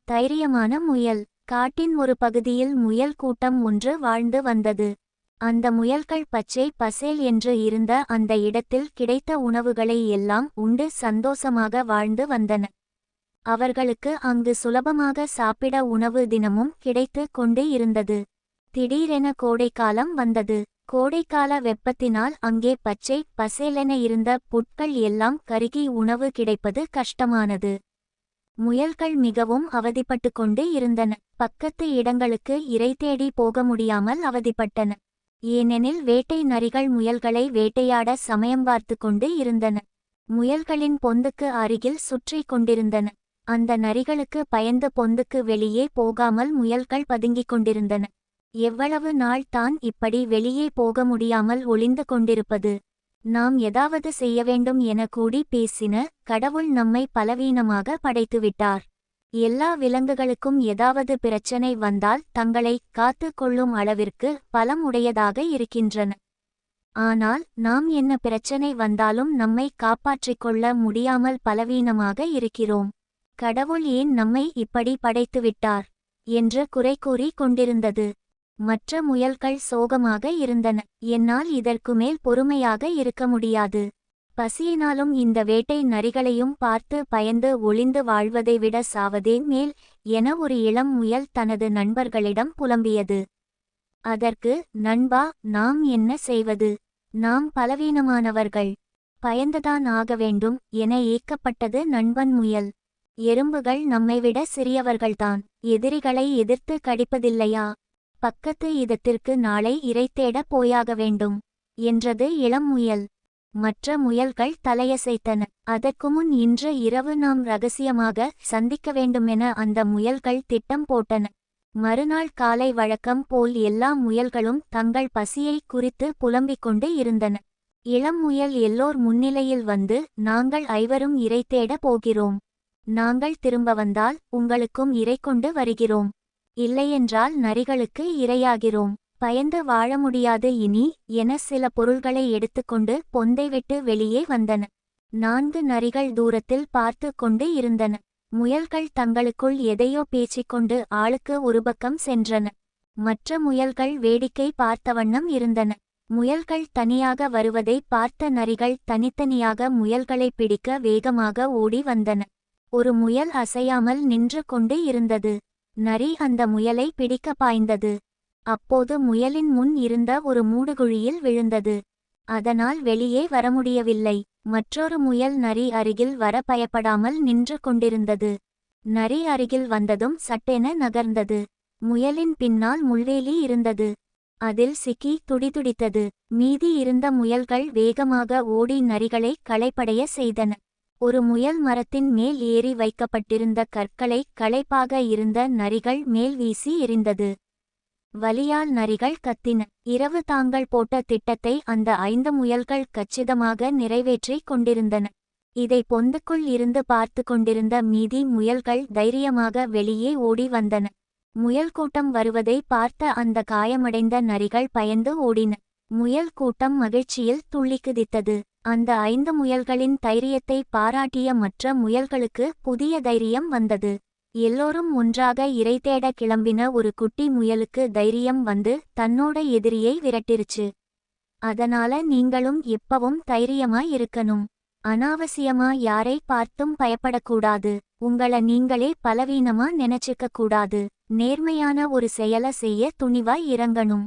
தைரியமான முயல். காட்டின் ஒரு பகுதியில் முயல் கூட்டம் ஒன்று வாழ்ந்து வந்தது. அந்த முயல்கள் பச்சை பசேல் என்று இருந்த அந்த இடத்தில் கிடைத்த உணவுகளை எல்லாம் உண்டு சந்தோஷமாக வாழ்ந்து வந்தன. அவர்களுக்கு அங்கு சுலபமாக சாப்பிட உணவு தினமும் கிடைத்து கொண்டு இருந்தது. திடீரென கோடைக்காலம் வந்தது. கோடைக்கால வெப்பத்தினால் அங்கே பச்சை பசேலென இருந்த புட்கள் எல்லாம் கருகி உணவு கிடைப்பது கஷ்டமானது. முயல்கள் மிகவும் அவதிப்பட்டு கொண்டு இருந்தன. பக்கத்து இடங்களுக்கு இரை தேடி போக முடியாமல் அவதிப்பட்டன. ஏனெனில் வேட்டை நரிகள் முயல்களை வேட்டையாட சமயம் பார்த்து கொண்டு இருந்தன. முயல்களின் பொந்துக்கு அருகில் சுற்றி கொண்டிருந்தன. அந்த நரிகளுக்கு பயந்து பொந்துக்கு வெளியே போகாமல் முயல்கள் பதுங்கிக் கொண்டிருந்தன. எவ்வளவு நாள் தான் இப்படி வெளியே போக முடியாமல் ஒளிந்து கொண்டிருப்பது? நாம் ஏதாவது செய்ய வேண்டும் என கூடி பேசின. கடவுள் நம்மை பலவீனமாக படைத்துவிட்டார். எல்லா விலங்குகளுக்கும் ஏதாவது பிரச்சனை வந்தால் தங்களை காத்து கொள்ளும் அளவிற்கு பலம் உடையதாக இருக்கின்றன. ஆனால் நாம் என்ன பிரச்சனை வந்தாலும் நம்மை காப்பாற்றிக் கொள்ள முடியாமல் பலவீனமாக இருக்கிறோம். கடவுள் ஏன் நம்மை இப்படி படைத்துவிட்டார் என்று குறை கூறி கொண்டிருந்தது. மற்ற முயல்கள் சோகமாக இருந்தன. என்னால் இதற்கு மேல் பொறுமையாக இருக்க முடியாது. பசியினாலும் இந்த வேட்டை நரிகளையும் பார்த்து பயந்து ஒளிந்து வாழ்வதை விட சாவதே மேல் என ஒரு இளம் முயல் தனது நண்பர்களிடம் புலம்பியது. அதற்கு, நண்பா, நாம் என்ன செய்வது? நாம் பலவீனமானவர்கள். பயந்துதான் ஆக வேண்டும் என ஏக்கப்பட்டது நண்பன் முயல். எறும்புகள் நம்மைவிட சிறியவர்கள்தான். எதிரிகளை எதிர்த்து கடிப்பதில்லையா? பக்கத்து இடத்திற்கு நாளை இரை தேட போயாக வேண்டும் என்றது இளம் முயல். மற்ற முயல்கள் தலையசைத்தன. அதற்கு முன் இன்று இரவு நாம் ரகசியமாக சந்திக்க வேண்டுமென அந்த முயல்கள் திட்டம் போட்டன. மறுநாள் காலை வழக்கம் போல் எல்லா முயல்களும் தங்கள் பசியை குறித்து புலம்பிக் கொண்டு இருந்தன. இளம் முயல் எல்லோர் முன்னிலையில் வந்து, நாங்கள் ஐவரும் இரை தேட போகிறோம். நாங்கள் திரும்ப வந்தால் உங்களுக்கும் இரை கொண்டு வருகிறோம். இல்லையென்றால் நரிகளுக்கு இரையாகிறோம். பயந்து வாழ முடியாது இனி என சில பொருள்களை எடுத்துக்கொண்டு பொந்தை விட்டு வெளியே வந்தன. 4 நரிகள் தூரத்தில் பார்த்து கொண்டு இருந்தன. முயல்கள் தங்களுக்குள் எதையோ பேசிக்கொண்டு ஆளுக்கு ஒரு பக்கம் சென்றன. மற்ற முயல்கள் வேடிக்கை பார்த்த வண்ணம் இருந்தன. முயல்கள் தனியாக வருவதை பார்த்த நரிகள் தனித்தனியாக முயல்களை பிடிக்க வேகமாக ஓடி வந்தன. ஒரு முயல் அசையாமல் நின்று கொண்டு இருந்தது. நரி அந்த முயலை பிடிக்க பாய்ந்தது. அப்போது முயலின் முன் இருந்த ஒரு மூடுகுழியில் விழுந்தது. அதனால் வெளியே வர முடியவில்லை. மற்றொரு முயல் நரி அருகில் வர பயப்படாமல் நின்று கொண்டிருந்தது. நரி அருகில் வந்ததும் சட்டென நகர்ந்தது. முயலின் பின்னால் முள்வேலி இருந்தது. அதில் சிக்கி துடிதுடித்தது. மீதி இருந்த முயல்கள் வேகமாக ஓடி நரிகளை களைப்படைய செய்தன. ஒரு முயல் மரத்தின் மேல் ஏறி வைக்கப்பட்டிருந்த கற்களை களைப்பாக இருந்த நரிகள் மேல் வீசி எறிந்தது. வலியால் நரிகள் கத்தின. இரவு தாங்கள் போட்ட திட்டத்தை அந்த 5 முயல்கள் கச்சிதமாக நிறைவேற்றி கொண்டிருந்தன. இதை பொந்துக்குள் இருந்து பார்த்து கொண்டிருந்த மீதி முயல்கள் தைரியமாக வெளியே ஓடி வந்தன. முயல் கூட்டம் வருவதை பார்த்த அந்த காயமடைந்த நரிகள் பயந்து ஓடின. முயல் கூட்டம் மகிழ்ச்சியில் துள்ளி குதித்தது. அந்த 5 முயல்களின் தைரியத்தை பாராட்டிய மற்ற முயல்களுக்கு புதிய தைரியம் வந்தது. எல்லோரும் ஒன்றாக இரை தேட கிளம்பின. ஒரு குட்டி முயலுக்கு தைரியம் வந்து தன்னோட எதிரியை விரட்டிருச்சு. அதனால நீங்களும் எப்பவும் தைரியமா இருக்கணும். அனாவசியமா யாரை பார்த்தும் பயப்படக்கூடாது. உங்கள நீங்களே பலவீனமா நினைச்சுக்க கூடாது. நேர்மையான ஒரு செயல செய்ய துணிவாய் இறங்கணும்.